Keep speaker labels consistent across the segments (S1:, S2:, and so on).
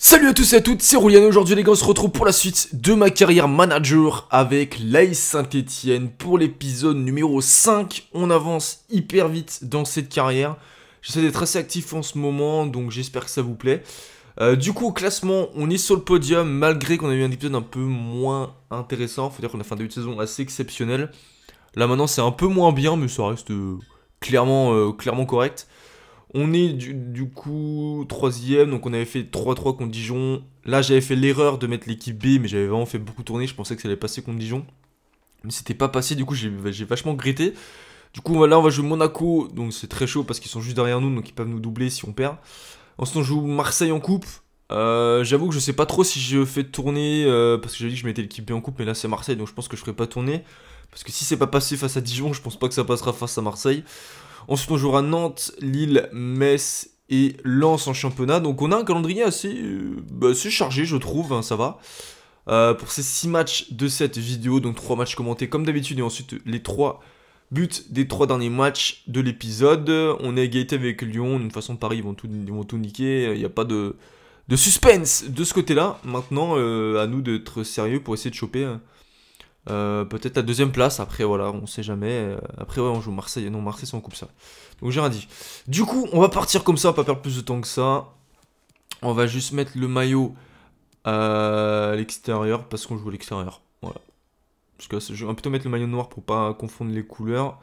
S1: Salut à tous et à toutes, c'est Roulian. Aujourd'hui les gars, on se retrouve pour la suite de ma carrière manager avec l'AS Saint-Etienne pour l'épisode numéro 5. On avance hyper vite dans cette carrière. J'essaie d'être assez actif en ce moment, donc j'espère que ça vous plaît. Du coup au classement, on est sur le podium malgré qu'on a eu un épisode un peu moins intéressant. Faut dire qu'on a fait un début de saison assez exceptionnel. Là maintenant c'est un peu moins bien, mais ça reste clairement correct. On est du coup 3ème, donc on avait fait 3-3 contre Dijon. Là j'avais fait l'erreur de mettre l'équipe B, mais j'avais vraiment fait beaucoup tourner, je pensais que ça allait passer contre Dijon. Mais c'était pas passé, du coup j'ai vachement regretté. Du coup là on va jouer Monaco, donc c'est très chaud parce qu'ils sont juste derrière nous, donc ils peuvent nous doubler si on perd. Ensuite on joue Marseille en coupe. J'avoue que je sais pas trop si je fais tourner, parce que j'avais dit que je mettais l'équipe B en coupe, mais là c'est Marseille, donc je pense que je ferai pas tourner. Parce que si c'est pas passé face à Dijon, je pense pas que ça passera face à Marseille. Ensuite on jouera Nantes, Lille, Metz et Lens en championnat. Donc on a un calendrier assez chargé je trouve, hein, ça va. Pour ces 6 matchs de cette vidéo, donc 3 matchs commentés comme d'habitude. Et ensuite les 3 buts des 3 derniers matchs de l'épisode. On est à égalité avec Lyon, de toute façon Paris ils vont tout niquer. Il n'y a pas de suspense de ce côté là. Maintenant à nous d'être sérieux pour essayer de choper... peut-être la 2ème place, après voilà, on sait jamais. Après ouais, on joue Marseille, non Marseille c'est en coupe ça. Donc j'ai rien dit. Du coup, on va partir comme ça, on va pas perdre plus de temps que ça. On va juste mettre le maillot à l'extérieur, parce qu'on joue à l'extérieur. Voilà. Parce que je vais plutôt mettre le maillot noir pour pas confondre les couleurs.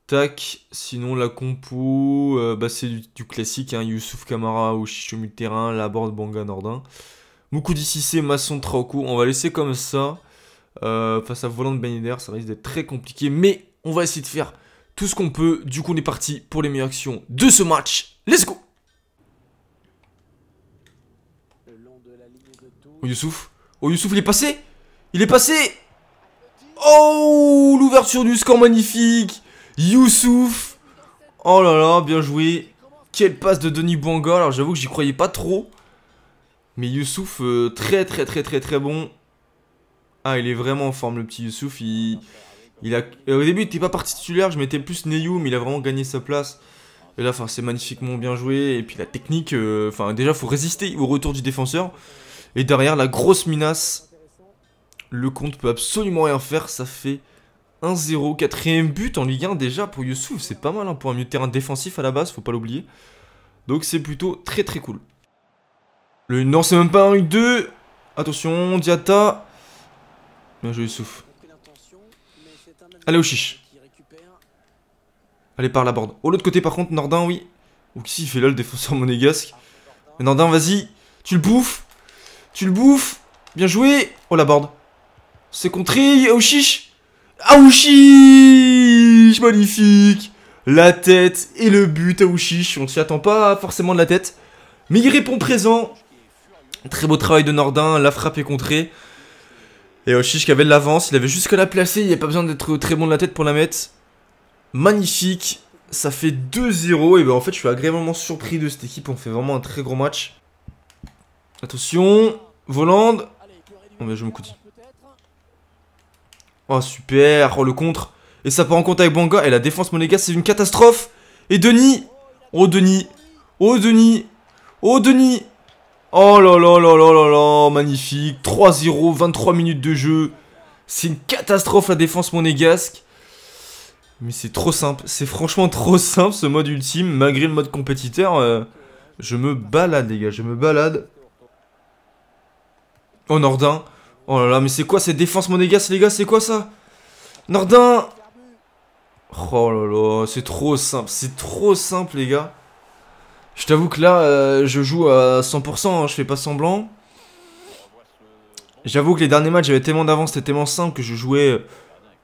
S1: Tac, sinon la compo, c'est du classique, hein, Youssouf Kamara ou Chicho milieu de terrain, Laborde, Banga, Nordin. Moukoudi Cissé, Masson, Traoré, on va laisser comme ça. Face à Volant de Ben Yedder, ça risque d'être très compliqué, mais on va essayer de faire tout ce qu'on peut. Du coup on est parti pour les meilleures actions de ce match. Let's go. Oh Youssouf, il est passé. Il est passé. Oh, l'ouverture du score magnifique. Youssouf. Oh là là, bien joué. Quelle passe de Denis Bouanga. Alors j'avoue que j'y croyais pas trop, mais Youssouf très bon. Ah, il est vraiment en forme le petit Youssouf. Au début il était pas parti titulaire, je mettais plus Neyou, mais il a vraiment gagné sa place. Et là c'est magnifiquement bien joué. Et puis la technique, déjà faut résister au retour du défenseur. Et derrière la grosse menace, le compte peut absolument rien faire. Ça fait 1-0, 4ème but en Ligue 1 déjà pour Youssouf. C'est pas mal hein, pour un milieu de terrain défensif à la base, faut pas l'oublier. Donc c'est plutôt très cool. Non, c'est même pas un 1-2. Attention, Diatta. Bien joué Youssouf. Allez au chiche. Allez par la board. Oh l'autre côté par contre Nordin oui. Ou qui s'il fait là le défenseur monégasque. Mais Nordin vas-y. Tu le bouffes. Tu le bouffes. Bien joué. Oh la board. C'est contré. Au chiche. Ah au chiche. Magnifique. La tête et le but à Ouchiche. On s'y attend pas forcément de la tête. Mais il répond présent. Très beau travail de Nordin. La frappe est contrée. Et Ouchiche qui avait de l'avance, il avait juste qu'à la placer, il n'y a pas besoin d'être très bon de la tête pour la mettre. Magnifique, ça fait 2-0, et ben en fait je suis agréablement surpris de cette équipe, on fait vraiment un très gros match. Attention, Volande. Oh mais je me coudis. Oh super, oh le contre. Et ça part en compte avec Banga, et la défense monégasque c'est une catastrophe. Et Denis. Oh Denis. Oh Denis. Oh Denis. Oh là là là là là là, magnifique, 3-0, 23 minutes de jeu. C'est une catastrophe la défense monégasque. Mais c'est trop simple, c'est franchement trop simple ce mode ultime. Malgré le mode compétiteur, je me balade les gars, je me balade. Oh Nordin. Oh là là, mais c'est quoi cette défense monégasque les gars, c'est quoi ça? Nordin. Oh là là, c'est trop simple les gars. Je t'avoue que là, je joue à 100%, hein, je fais pas semblant. J'avoue que les derniers matchs, j'avais tellement d'avance, c'était tellement simple que je jouais...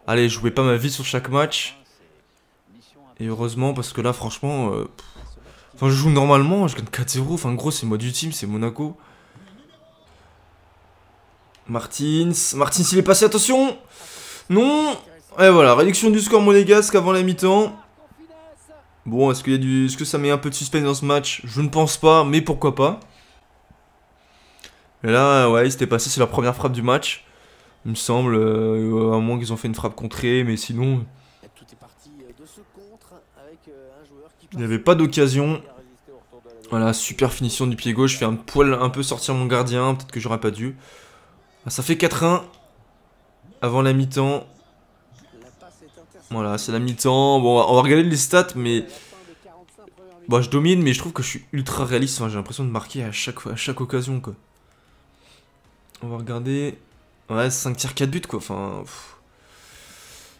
S1: allez, je jouais pas ma vie sur chaque match. Et heureusement, parce que là, franchement... enfin, je joue normalement, je gagne 4-0. Enfin, gros, c'est mode ultime, c'est Monaco. Martins, il est passé, attention. Non. Et voilà, réduction du score monégasque avant la mi-temps. Bon, est-ce que ça met un peu de suspense dans ce match? Je ne pense pas, mais pourquoi pas. Et là, ouais, c'était passé, c'est leur première frappe du match. Il me semble, à moins qu'ils ont fait une frappe contrée, mais sinon... il n'y avait pas d'occasion. Voilà, super finition du pied gauche. Je fais un poil un peu sortir mon gardien. Peut-être que j'aurais pas dû. Ah, ça fait 4-1. Avant la mi-temps. Voilà, c'est la mi-temps. Bon, on va regarder les stats, mais... Bon, je domine, mais je trouve que je suis ultra réaliste. Enfin, j'ai l'impression de marquer à chaque occasion, quoi. On va regarder... Ouais, 5 tirs, 4 buts, quoi. Enfin...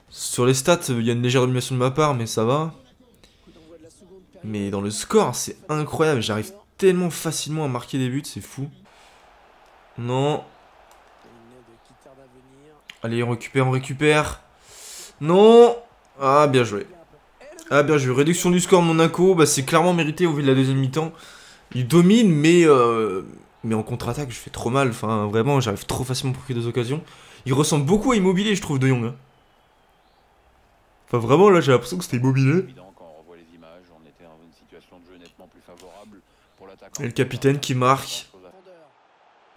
S1: Sur les stats, il y a une légère domination de ma part, mais ça va. Mais dans le score, c'est incroyable. J'arrive tellement facilement à marquer des buts, c'est fou. Non. Allez, on récupère. Non. Ah, bien joué. Ah, bien joué. Réduction du score de Monaco. Bah, c'est clairement mérité au vu de la deuxième mi-temps. Il domine, mais en contre-attaque, je fais trop mal. Enfin, vraiment, j'arrive trop facilement pour créer des occasions. Il ressemble beaucoup à Immobilier, je trouve, De Jong. Hein. Enfin, vraiment, là, j'ai l'impression que c'était Immobilier. Et le capitaine qui marque.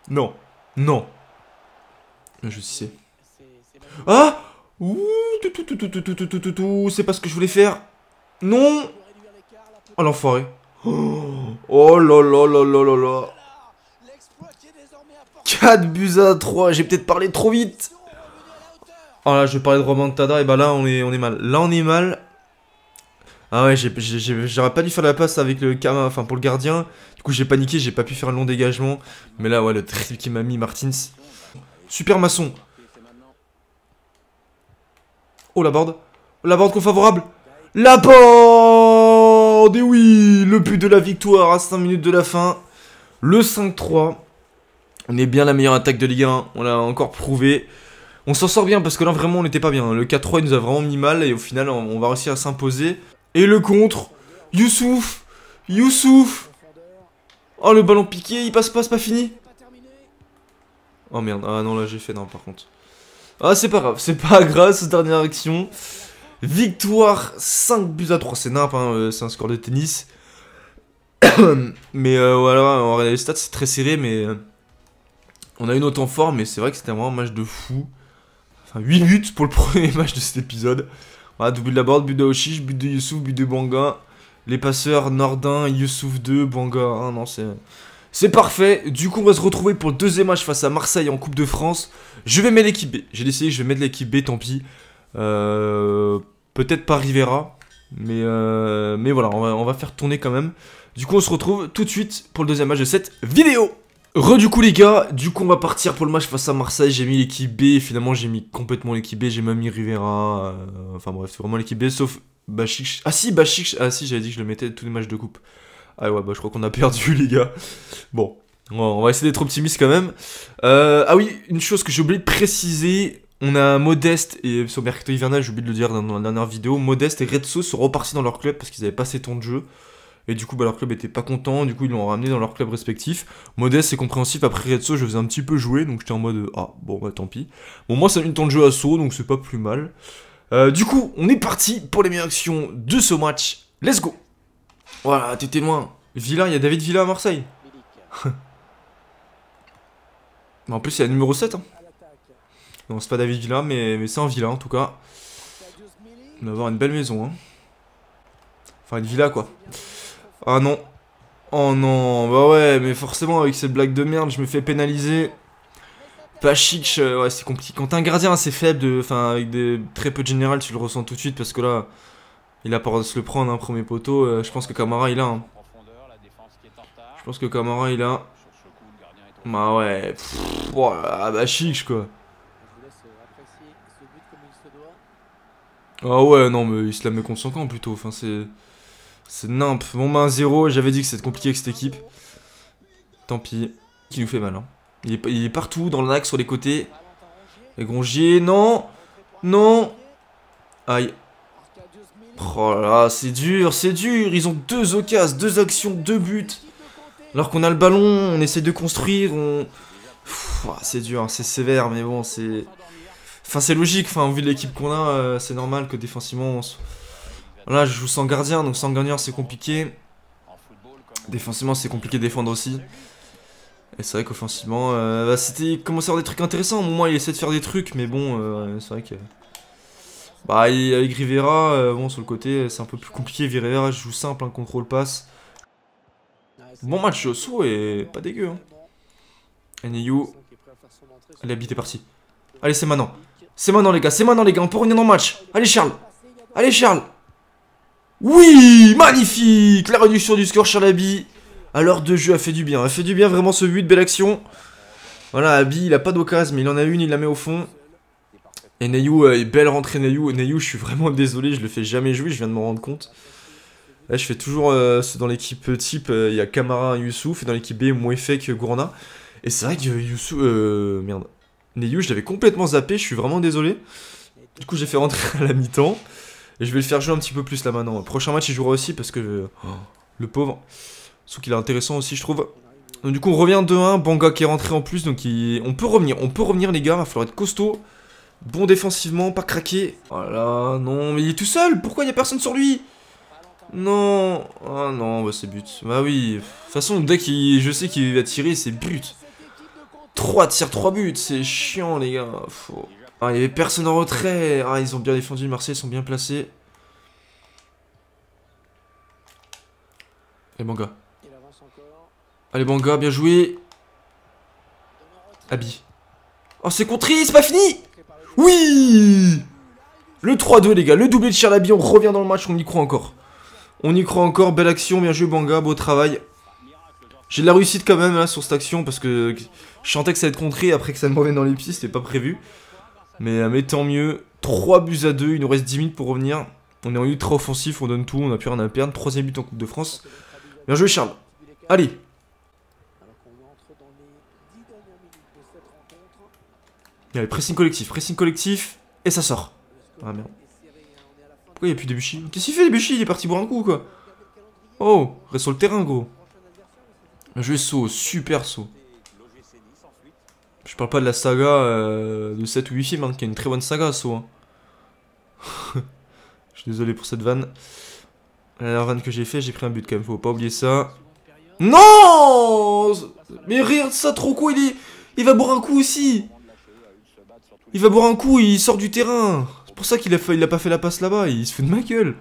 S1: Non. Non. Je sais. Ah! Ouh! C'est pas ce que je voulais faire. Non! Oh, l'enfoiré. Oh là là là là là là. 4 buts à 3. J'ai peut-être parlé trop vite. Oh là, je parlais de remontada. Et bah là, on est mal. Là, on est mal. Ah ouais, j'aurais pas dû faire la passe avec le enfin pour le gardien. Du coup, j'ai paniqué, j'ai pas pu faire un long dégagement. Mais là, ouais, le triple qui m'a mis Martins. Super maçon. Oh, la board. La board confavorable. La board. Et oui, le but de la victoire à 5 minutes de la fin. Le 5-3. On est bien la meilleure attaque de Ligue 1. On l'a encore prouvé. On s'en sort bien parce que là, vraiment, on n'était pas bien. Le 4-3, il nous a vraiment mis mal. Et au final, on va réussir à s'imposer. Et le contre, Youssouf. Oh, le ballon piqué, il passe pas, c'est pas fini. Oh merde, ah non, là j'ai fait non par contre. Ah, c'est pas grave, cette dernière action. Victoire 5 buts à 3, c'est nimp, hein, c'est un score de tennis. Mais voilà, on va regarder les stats, c'est très serré, mais on a une autre en forme, mais c'est vrai que c'était vraiment un match de fou. Enfin, 8 buts pour le premier match de cet épisode. Voilà, double de la board, but de Oshish, but de Youssouf, but de Banga. Les passeurs, Nordin, Youssouf 2, Banga 1, non, c'est parfait. Du coup, on va se retrouver pour le deuxième match face à Marseille en Coupe de France. Je vais mettre l'équipe B. J'ai décidé que je vais mettre l'équipe B, tant pis. Peut-être pas Rivera. Mais voilà, on va faire tourner quand même. Du coup, on se retrouve tout de suite pour le deuxième match de cette vidéo. Du coup les gars, on va partir pour le match face à Marseille. J'ai mis l'équipe B, finalement j'ai mis complètement l'équipe B. J'ai même mis Rivera, enfin bref, c'est vraiment l'équipe B sauf Bachik. Ah si, Bachik, ah si, j'avais dit que je le mettais tous les matchs de coupe. Ah ouais, bah je crois qu'on a perdu les gars. Bon, on va essayer d'être optimiste quand même. Ah oui, une chose que j'ai oublié de préciser. On a Modeste et sur Mercato Hivernal, j'ai oublié de le dire dans la dernière vidéo. Modeste et Redso sont repartis dans leur club parce qu'ils avaient pas assez de temps de jeu. Et du coup, bah, leur club était pas content, du coup, ils l'ont ramené dans leur club respectif. Modeste, c'est compréhensif, après Redso, je faisais un petit peu jouer, donc j'étais en mode, ah, bon, bah tant pis. Bon, moi, ça a mis le temps de jeu à saut, donc c'est pas plus mal. Du coup, on est parti pour les meilleures actions de ce match. Let's go. Voilà, t'étais loin. Villa, il y a David Villa à Marseille. En plus, il y a le numéro 7. Hein. Non, c'est pas David Villa, mais c'est un Villa, en tout cas. On va avoir une belle maison, hein. Enfin, une villa, quoi. Ah non. Oh non, bah ouais, mais forcément avec cette blague de merde, je me fais pénaliser. Pas chic, ouais, c'est compliqué. Quand t'as un gardien assez faible, enfin avec très peu de général, tu le ressens tout de suite parce que là, il a pas de se le prendre un premier poteau. Je pense que Camara il a. Hein. Je pense que Camara il a. Bah ouais, voilà, bah chic quoi. Ah ouais, non, mais il se la met contre son camp plutôt. Enfin, c'est nimp. Bon, bah 1-0, j'avais dit que c'était compliqué avec cette équipe. Tant pis. Qui nous fait mal, hein. Il est partout, dans l'axe, sur les côtés. Et Grongier, non. Non. Aïe. Oh là là, c'est dur, c'est dur. Ils ont 2 occasions, 2 actions, 2 buts. Alors qu'on a le ballon, on essaie de construire, c'est dur, hein, c'est sévère, mais bon, c'est... Enfin, c'est logique, enfin, vu de l'équipe qu'on a, c'est normal que défensivement... Là, je joue sans gardien, donc sans gardien, c'est compliqué. Défensivement, c'est compliqué de défendre aussi. Et c'est vrai qu'offensivement, c'était commencé à avoir des trucs intéressants. Au moment, il essaie de faire des trucs, mais bon, c'est vrai que... Bah, avec Rivera, bon, sur le côté, c'est un peu plus compliqué. Rivera, je joue simple, un contrôle passe. Bon match Osso et pas dégueu. Hein. Neyou. Allez, Abi, t'es parti. Allez, c'est maintenant. C'est maintenant, les gars. C'est maintenant, les gars. On peut revenir dans le match. Allez, Charles. Allez, Charles. Oui, magnifique. La réduction du score, Charles Abi. À l'heure de jeu, a fait du bien. A fait du bien, vraiment, ce but. Belle action. Voilà, Abi, il a pas d'occasion, mais il en a une. Il la met au fond. Et Neyou, belle rentrée, Neyou. Neyou, je suis vraiment désolé. Je le fais jamais jouer. Je viens de m'en rendre compte. Là, je fais toujours. Dans l'équipe type, il y a Camara et Youssouf. Et dans l'équipe B, Mouefek, Gourna. Et c'est vrai que Youssouf. Merde. Neyou, je l'avais complètement zappé. Je suis vraiment désolé. Du coup, j'ai fait rentrer à la mi-temps. Et je vais le faire jouer un petit peu plus là maintenant. Prochain match, il jouera aussi parce que. Le pauvre. Sauf qu'il est intéressant aussi, je trouve. Donc, du coup, on revient 2-1. Banga qui est rentré en plus. Donc, on peut revenir. On peut revenir, les gars. Il va falloir être costaud. Bon défensivement, pas craquer. Voilà, non, mais il est tout seul. Pourquoi il n'y a personne sur lui? Non. Ah non, bah c'est but. Bah oui. De toute façon, dès qu'il. Je sais qu'il va tirer, c'est but. 3 tirs, 3 buts. C'est chiant, les gars. Ah, il y avait personne en retrait. Ah, ils ont bien défendu. Marseille, ils sont bien placés. Allez, Banga. Allez, Banga, bien joué. Abi. Oh, c'est contré, c'est pas fini. Oui. Le 3-2, les gars. Le doublé de Charlabi. On revient dans le match. On y croit encore. On y croit encore. Belle action. Bien joué, Banga. Beau travail. J'ai de la réussite quand même là sur cette action parce que je sentais que ça allait être contré après que ça me revienne dans les pieds. C'était pas prévu. Mais tant mieux. 3-2. Il nous reste 10 minutes pour revenir. On est en ultra offensif. On donne tout. On n'a plus rien à perdre. 3ème but en Coupe de France. Bien joué, Charles. Allez. Allez, pressing collectif, et ça sort. Ah merde. Pourquoi il n'y a plus Debuchy? Qu'est-ce qu'il fait, Debuchy? Il est parti boire un coup, quoi. Oh, reste sur le terrain, gros. Bien joué, saut, super saut. Je parle pas de la saga de 7 ou 8 films, hein, qui est une très bonne saga, saut. Hein. Je suis désolé pour cette vanne. La dernière vanne que j'ai fait, j'ai pris un but quand même, faut pas oublier ça. Non! Mais regarde ça, trop quoi, il va boire un coup aussi. Il va boire un coup, il sort du terrain. C'est pour ça qu'il a pas fait la passe là-bas, il se fait de ma gueule.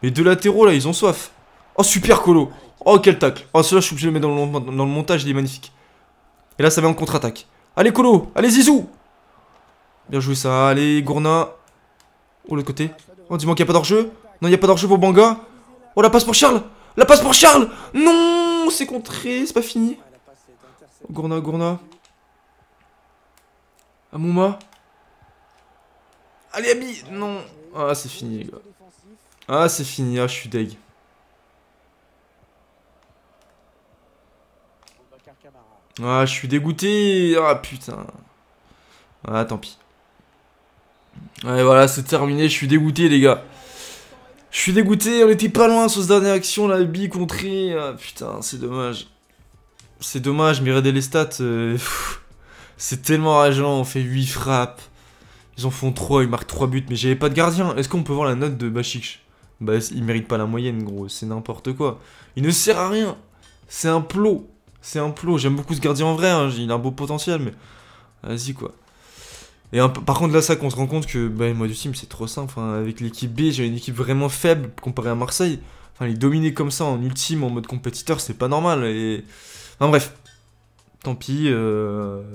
S1: Les deux latéraux là, ils ont soif. Oh super Colo. Oh quel tacle. Oh celui-là je suis obligé de le mettre dans le montage, il est magnifique. Et là ça va en contre-attaque. Allez Colo, allez Zizou. Bien joué ça, allez Gourna. Oh l'autre côté. Oh dis-moi qu'il n'y a pas d'hors-jeu. Non il n'y a pas d'hors-jeu pour Banga. Oh la passe pour Charles. La passe pour Charles. Non c'est contré, c'est pas fini. Gourna. Amouma. Allez, Abi. Non. Ah, c'est fini, les gars. Ah, c'est fini. Ah, je suis deg. Ah, je suis dégoûté. Ah, putain. Ah, tant pis. Ouais, voilà, c'est terminé. Je suis dégoûté, les gars. Je suis dégoûté. On était pas loin sur cette dernière action, la Abi contrée. Ah, putain, c'est dommage. C'est dommage, mais regardez les stats. C'est tellement rageant. On fait 8 frappes. Ils en font 3, ils marquent 3 buts, mais j'avais pas de gardien. Est-ce qu'on peut voir la note de Bachik? Bah, il mérite pas la moyenne, gros, c'est n'importe quoi. Il ne sert à rien. C'est un plot. C'est un plot. J'aime beaucoup ce gardien en vrai, hein. Il a un beau potentiel, mais. Vas-y, quoi. Et par contre, là, ça, qu'on se rend compte que bah, moi du team, c'est trop simple. Enfin, avec l'équipe B, j'ai une équipe vraiment faible comparée à Marseille. Enfin, les dominer comme ça en ultime, en mode compétiteur, c'est pas normal. Et. Enfin, bref. Tant pis,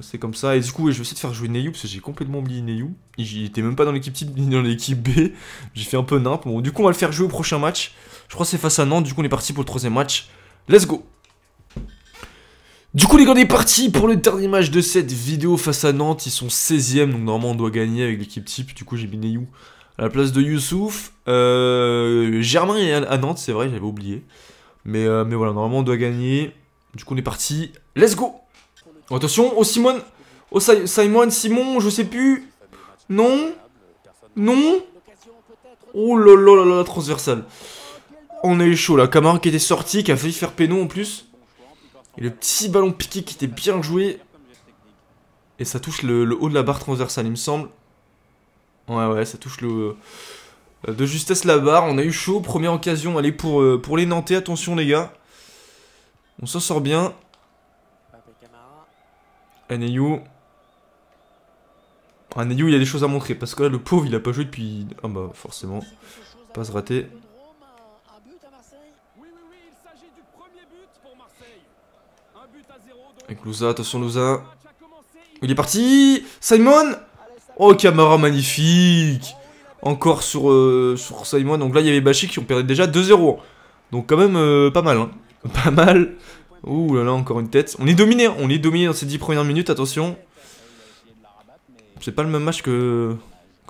S1: c'est comme ça. Et du coup, je vais essayer de faire jouer Neyou, parce que j'ai complètement oublié Neyou. Il était même pas dans l'équipe type, ni dans l'équipe B. J'ai fait un peu nimp. Bon, du coup, on va le faire jouer au prochain match. Je crois que c'est face à Nantes. Du coup, on est parti pour le 3ème match. Let's go! Du coup, les gars, on est parti pour le dernier match de cette vidéo face à Nantes. Ils sont 16ème, donc normalement, on doit gagner avec l'équipe type. Du coup, j'ai mis Neyou à la place de Youssouf. Germain est à Nantes, c'est vrai, j'avais oublié. Mais voilà, normalement, on doit gagner. Du coup, on est parti. Let's go! Oh, attention, oh Simon. Oh Simon, je sais plus. Non. Oh là là, transversal. On a eu chaud là. Camara qui était sorti, qui a failli faire péno en plus. Et le petit ballon piqué qui était bien joué. Et ça touche le haut de la barre transversale, il me semble. Ouais, ça touche de justesse la barre. On a eu chaud. Première occasion, allez, pour les Nantais. Attention les gars. On s'en sort bien. Neyou. Neyou, il y a des choses à montrer. Parce que là, le pauvre, il a pas joué depuis... Ah bah, forcément. Passe ratée. Avec Louza, attention Louza. Il est parti. Simon. Oh, Camara magnifique. Encore sur Simon. Donc là, il y avait Bachi qui ont perdu déjà 2-0. Donc quand même pas mal. Hein. Pas mal. Ouh là là, encore une tête. On est dominé. Hein. On est dominé dans ces 10 premières minutes. Attention. C'est pas le même match que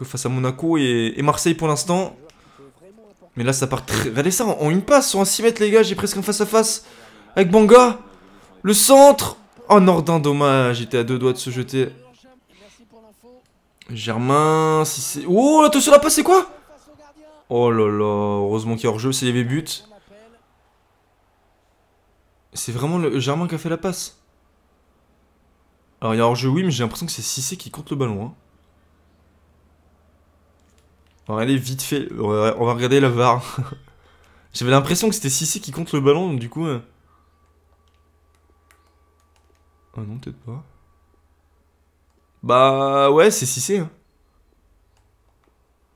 S1: face à Monaco et Marseille pour l'instant. Mais là, ça part très... Regardez ça, en une passe, sur un 6 mètres, les gars. J'ai presque un face-à-face avec Banga. Le centre. Oh, Nordin, dommage. J'étais à 2 doigts de se jeter. Germain, si c'est... Oh, attention, la passe, c'est quoi? Oh là là, heureusement qu'il y a hors-jeu, s'il y avait but. C'est vraiment le Germain qui a fait la passe. Alors, il y a hors-jeu, oui, mais j'ai l'impression que c'est Cissé qui compte le ballon. Hein. On va aller vite fait. On va regarder la VAR. J'avais l'impression que c'était Cissé qui compte le ballon, donc du coup... Ah non, peut-être pas. Bah ouais, c'est Cissé. Hein.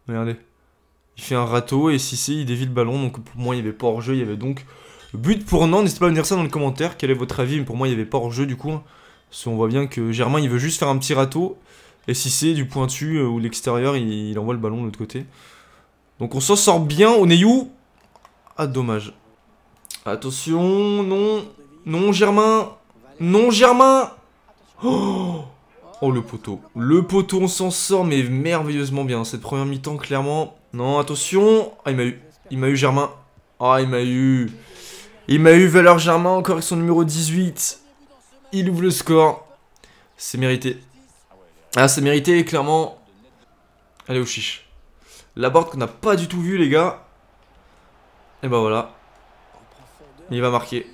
S1: Regardez. Il fait un râteau et Cissé, il dévie le ballon. Donc pour moi, il n'y avait pas hors-jeu. Il y avait donc but pour Nantes. N'hésitez pas à me dire ça dans les commentaires. Quel est votre avis? Mais pour moi, il n'y avait pas hors-jeu du coup. Hein. Parce qu'on voit bien que Germain, il veut juste faire un petit râteau. Et Cissé, du pointu ou l'extérieur, il envoie le ballon de l'autre côté. Donc on s'en sort bien. On est où? Ah, dommage. Attention, non. Non, Germain. Non, Germain. Oh, oh, le poteau. Le poteau, on s'en sort, mais merveilleusement bien. Cette première mi-temps, clairement. Non, attention. Ah, il m'a eu. Il m'a eu, Germain. Ah, il m'a eu. Il m'a eu, Valeur Germain, encore avec son numéro 18. Il ouvre le score. C'est mérité. Ah, c'est mérité, clairement. Allez, au chiche. La board qu'on n'a pas du tout vue, les gars. Et bah voilà. Il va marquer.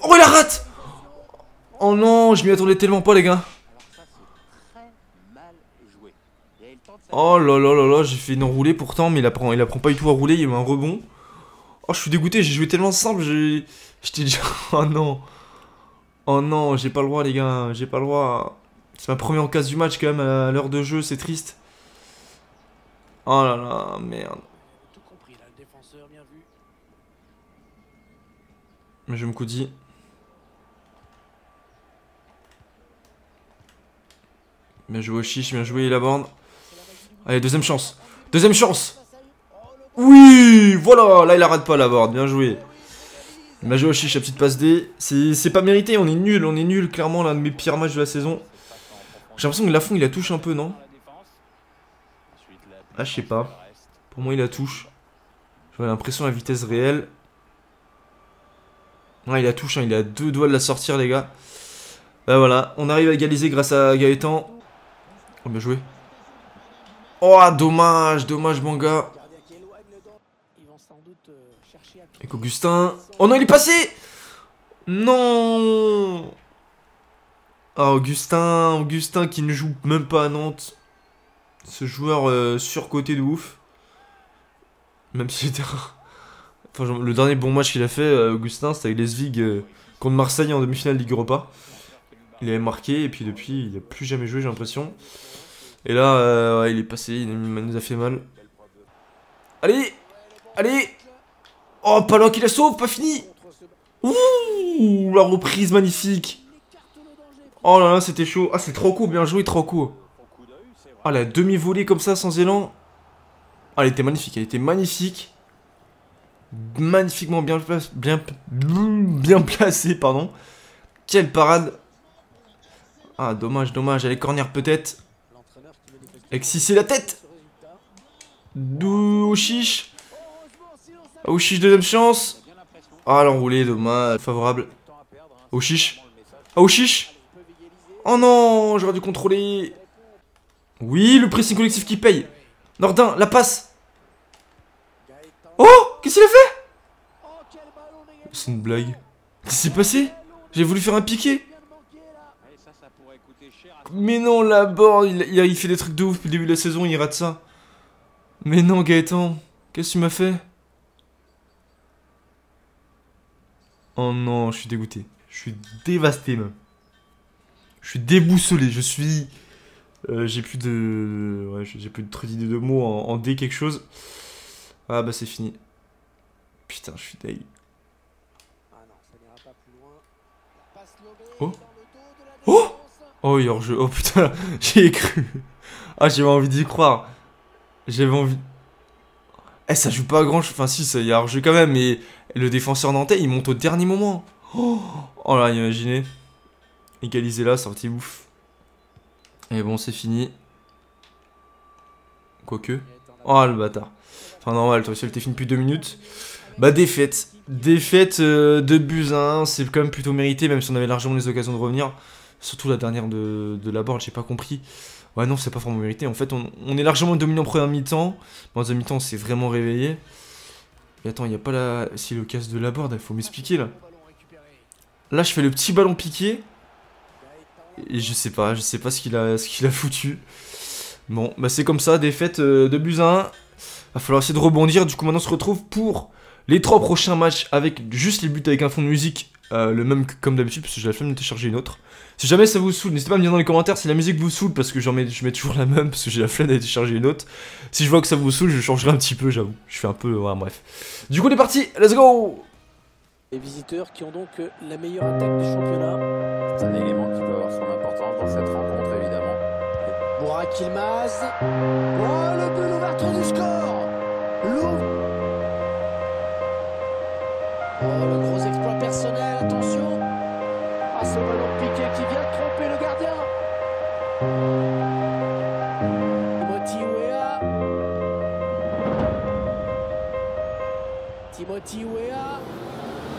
S1: Oh, il la rate! Oh non, je m'y attendais tellement pas, les gars. Oh là là là là, j'ai fait une enroulée pourtant, mais il apprend pas du tout à rouler, il y a eu un rebond. Oh, je suis dégoûté, j'ai joué tellement simple, j'étais déjà... Oh non. Oh non, j'ai pas le droit, les gars, j'ai pas le droit. C'est ma première occasion du match, quand même, à l'heure de jeu, c'est triste. Oh là là, merde. Mais je me coudis. Bien joué au chiche, bien joué la bande. Allez, deuxième chance. Deuxième chance. Oui, voilà, là il arrête pas la board, bien joué. Bien joué au chiche, la petite passe D. C'est pas mérité, on est nul, clairement, l'un de mes pires matchs de la saison. J'ai l'impression que Lafont il la touche un peu, non? Ah, je sais pas. Pour moi il la touche. J'ai l'impression à la vitesse réelle. Ouais, il la touche, hein, il est à 2 doigts de la sortir, les gars. Bah voilà, on arrive à égaliser grâce à Gaëtan. Oh, bien joué. Oh, dommage, dommage, Banga. Avec Augustin. Oh non, il est passé! Non! Ah, Augustin qui ne joue même pas à Nantes. Ce joueur surcoté de ouf. Même si c'était... Enfin, le dernier bon match qu'il a fait, Augustin, c'était avec les contre Marseille en demi-finale Ligue Europa. Il avait marqué et puis depuis, il n'a plus jamais joué, j'ai l'impression. Et là, ouais, il est passé, il nous a fait mal. Allez! Allez! Oh, Palin qui la sauve, pas fini! Ouh, la reprise magnifique! Oh là là, c'était chaud. Ah, c'est trop court, bien joué, trop court. Ah, la demi-volée comme ça, sans élan. Ah, elle était magnifique, elle était magnifique. Magnifiquement bien placée, pardon. Quelle parade. Ah, dommage, dommage. Allez, corner peut-être. Avec Cissé la tête. Ouchiche. Ouchiche, deuxième chance. Ah, l'enroulé, dommage. Favorable. Ouchiche. Ouchiche. Oh non, j'aurais dû contrôler. Oui, le pressing collectif qui paye. Nordin, la passe. Oh, qu'est-ce qu'il a fait? C'est une blague. Qu'est-ce qui s'est passé? J'ai voulu faire un piqué. Mais non, la board, il fait des trucs de ouf depuis le début de la saison, il rate ça. Mais non, Gaëtan, qu'est-ce que tu m'as fait? Oh non, je suis dégoûté. Je suis dévasté même. Je suis déboussolé, je suis... j'ai plus de... Ouais, j'ai plus de d'idées de mots en D quelque chose. Ah bah c'est fini. Putain, je suis deg. Oh. Oh! Oh, il y a hors-jeu. Oh putain, j'y ai cru. Ah, j'avais envie d'y croire. J'avais envie. Eh, ça joue pas à grand chose. Enfin, si, il y a hors-jeu quand même, mais le défenseur nantais, il monte au dernier moment. Oh là, imaginez. Égaliser là, sortie ouf. Et bon, c'est fini. Quoique. Oh, le bâtard. Enfin, normal, toi, si elle t'est fini depuis 2 minutes. Bah, défaite. Défaite de buts à 1. C'est quand même plutôt mérité, même si on avait largement les occasions de revenir. Surtout la dernière de la board, j'ai pas compris. Ouais, non, c'est pas vraiment mérité. En fait, on est largement dominé en première mi-temps. En deuxième mi-temps, on s'est vraiment réveillé. Et attends, il n'y a pas la... Si, le casse de la board, il faut m'expliquer, là. Là, je fais le petit ballon piqué. Et je sais pas ce qu'il a foutu. Bon, bah c'est comme ça, défaite de buts à 1. Va falloir essayer de rebondir. Du coup, maintenant, on se retrouve pour les 3 prochains matchs avec juste les buts avec un fond de musique. Le même que comme d'habitude, parce que j'ai la flemme de télécharger une autre. Si jamais ça vous saoule, n'hésitez pas à me dire dans les commentaires si la musique vous saoule, parce que je mets toujours la même, parce que j'ai la flemme de télécharger une autre. Si je vois que ça vous saoule, je changerai un petit peu, j'avoue. Je fais un peu... Ouais, bref. Du coup, on est parti, let's go!
S2: Les visiteurs qui ont donc la meilleure attaque du championnat.
S3: C'est un élément qui peut avoir son importance dans cette rencontre, évidemment.
S2: Burak Yılmaz. Oh, le but, l'ouverture du score. Oh, le gros exploit personnel, attention. Ah, ce ballon piqué qui vient tromper le gardien. Timothy Weah.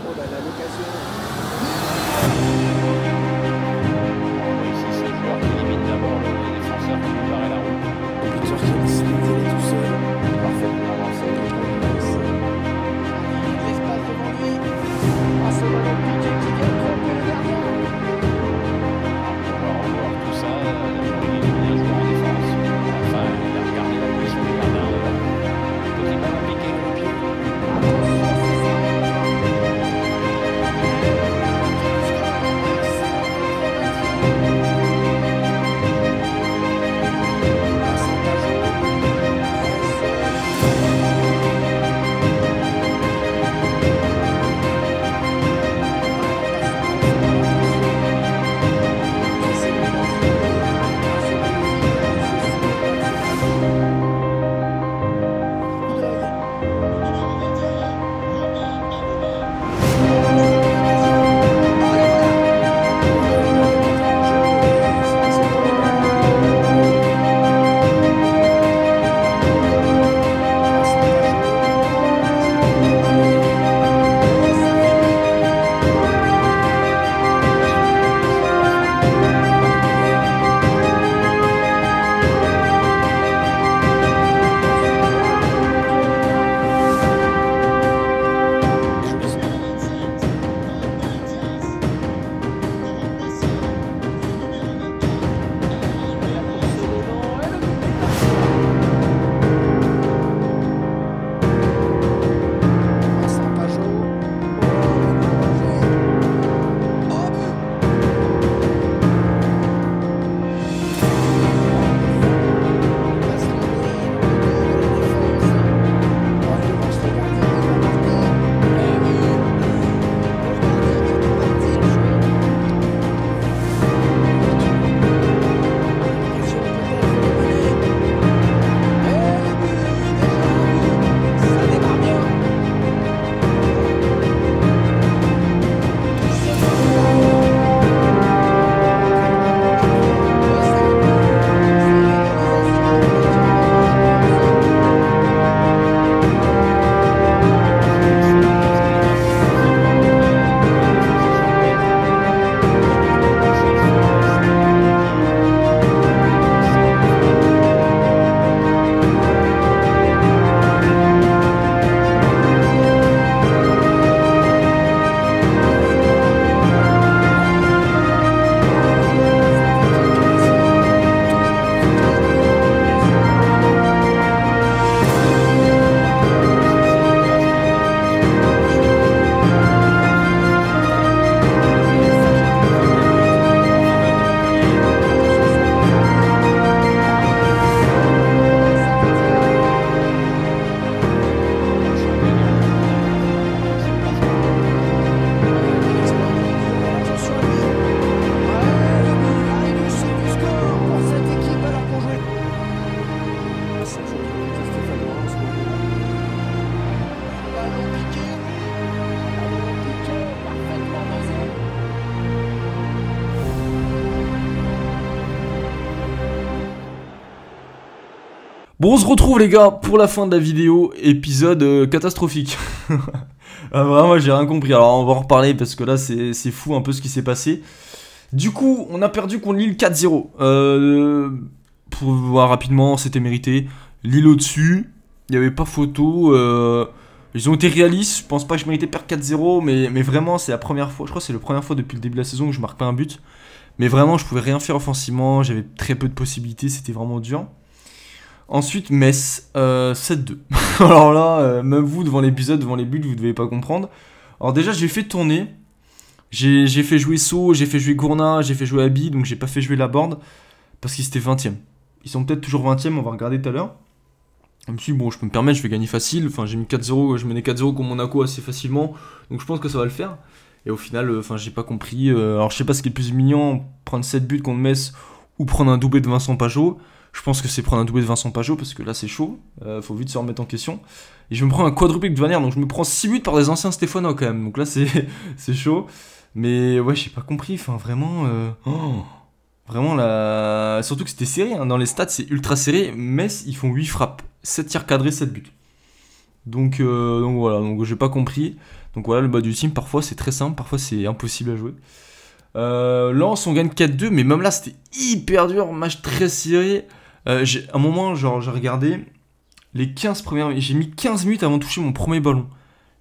S2: Oh là là, l'occasion.
S3: Ici, c'est le joueur qui limite d'abord le défenseur qui lui paraît la route.
S2: Le buteur qui a décidé d'aller tout seul.
S3: Parfaitement lancé.
S2: L'espace devant lui. Ah, ce ballon piqué qui vient tromper le gardien.
S1: Bon, on se retrouve les gars pour la fin de la vidéo, épisode catastrophique. Ah, vraiment, j'ai rien compris. Alors, on va en reparler parce que là, c'est fou un peu ce qui s'est passé. Du coup, on a perdu contre Lille 4-0. Pour voir rapidement, c'était mérité. Lille au-dessus, il n'y avait pas photo. Ils ont été réalistes. Je pense pas que je méritais perdre 4-0, mais vraiment, c'est la première fois. Je crois que c'est la première fois depuis le début de la saison que je marque pas un but. Mais vraiment, je pouvais rien faire offensivement. J'avais très peu de possibilités. C'était vraiment dur. Ensuite, Metz, 7-2. Alors là, même vous, devant l'épisode, devant les buts, vous devez pas comprendre. Alors déjà, j'ai fait tourner. J'ai fait jouer So, j'ai fait jouer Gourna, j'ai fait jouer Abi, donc j'ai pas fait jouer Laborde. Parce qu'ils étaient 20ème. Ils sont peut-être toujours 20ème, on va regarder tout à l'heure. Je me suis dit, bon, je peux me permettre, je vais gagner facile. Enfin, j'ai mis 4-0, je menais 4-0 contre Monaco assez facilement. Donc je pense que ça va le faire. Et au final, j'ai pas compris. Alors je sais pas ce qui est le plus mignon, prendre 7 buts contre Metz ou prendre un doublé de Vincent Pajot. Je pense que c'est prendre un doublé de Vincent Pajot parce que là c'est chaud, faut vite se remettre en question. Et je me prends un quadruplé de Vanier, donc je me prends 6 buts par des anciens Stéphanois quand même. Donc là c'est chaud. Mais ouais, j'ai pas compris, enfin vraiment... Vraiment là... Surtout que c'était serré, hein. Dans les stats c'est ultra serré. Metz ils font 8 frappes, 7 tirs cadrés, 7 buts. Donc voilà, donc j'ai pas compris. Donc voilà, le bas du team parfois c'est très simple, parfois c'est impossible à jouer. Lens on gagne 4-2, mais même là c'était hyper dur, match très serré. À un moment genre j'ai regardé les 15 premières minutes, j'ai mis 15 minutes avant de toucher mon premier ballon.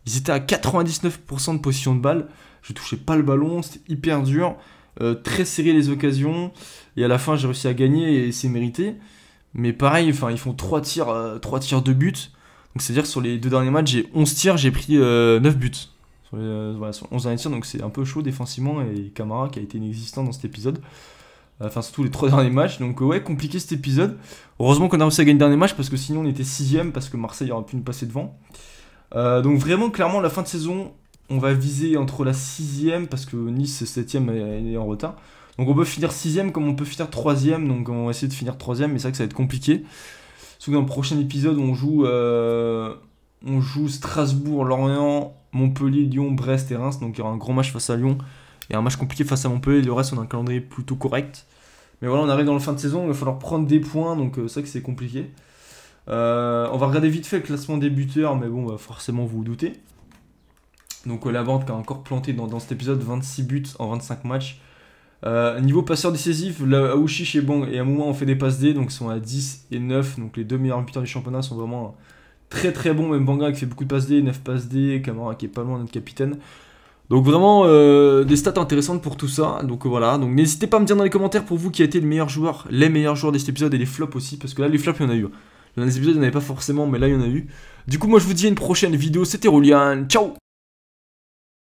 S1: Ils étaient à 99% de possession de balle, je touchais pas le ballon, c'était hyper dur, très serré les occasions, et à la fin j'ai réussi à gagner et c'est mérité. Mais pareil, enfin ils font 3 tirs de but, donc c'est à dire que sur les 2 derniers matchs j'ai 11 tirs, j'ai pris 9 buts. Voilà, sur 11 derniers tirs, donc c'est un peu chaud défensivement, et Camara qui a été inexistant dans cet épisode. Enfin, surtout les 3 derniers matchs. Donc, ouais, compliqué cet épisode. Heureusement qu'on a réussi à gagner le dernier match parce que sinon on était 6ème parce que Marseille aurait pu nous passer devant. Donc, vraiment, clairement, la fin de saison, on va viser entre la 6ème parce que Nice 7ème est en retard. Donc, on peut finir 6ème comme on peut finir 3ème. Donc, on va essayer de finir 3ème, mais c'est vrai que ça va être compliqué. Surtout dans le prochain épisode, on joue Strasbourg, Lorient, Montpellier, Lyon, Brest et Reims. Donc il y aura un gros match face à Lyon et un match compliqué face à Montpellier. Le reste, on a un calendrier plutôt correct. Mais voilà, on arrive dans la fin de saison, il va falloir prendre des points. Donc c'est vrai que c'est compliqué. On va regarder vite fait le classement des buteurs, mais bon, forcément vous vous doutez. Donc la bande qui a encore planté dans cet épisode 26 buts en 25 matchs. Niveau passeur décisif, Aouchiche et Bang et à un moment on fait des passes D, donc ils sont à 10 et 9. Donc les 2 meilleurs buteurs du championnat sont vraiment très très bons. Même Banga qui fait beaucoup de passes D, 9 passes D, Camara qui est pas loin d'être capitaine. Donc vraiment des stats intéressantes pour tout ça. Donc voilà, donc n'hésitez pas à me dire dans les commentaires pour vous qui a été le meilleur joueur, les meilleurs joueurs de cet épisode et les flops aussi, parce que là les flops il y en a eu. Dans les épisodes il n'y en avait pas forcément, mais là il y en a eu. Du coup moi je vous dis à une prochaine vidéo, c'était Rolian, ciao.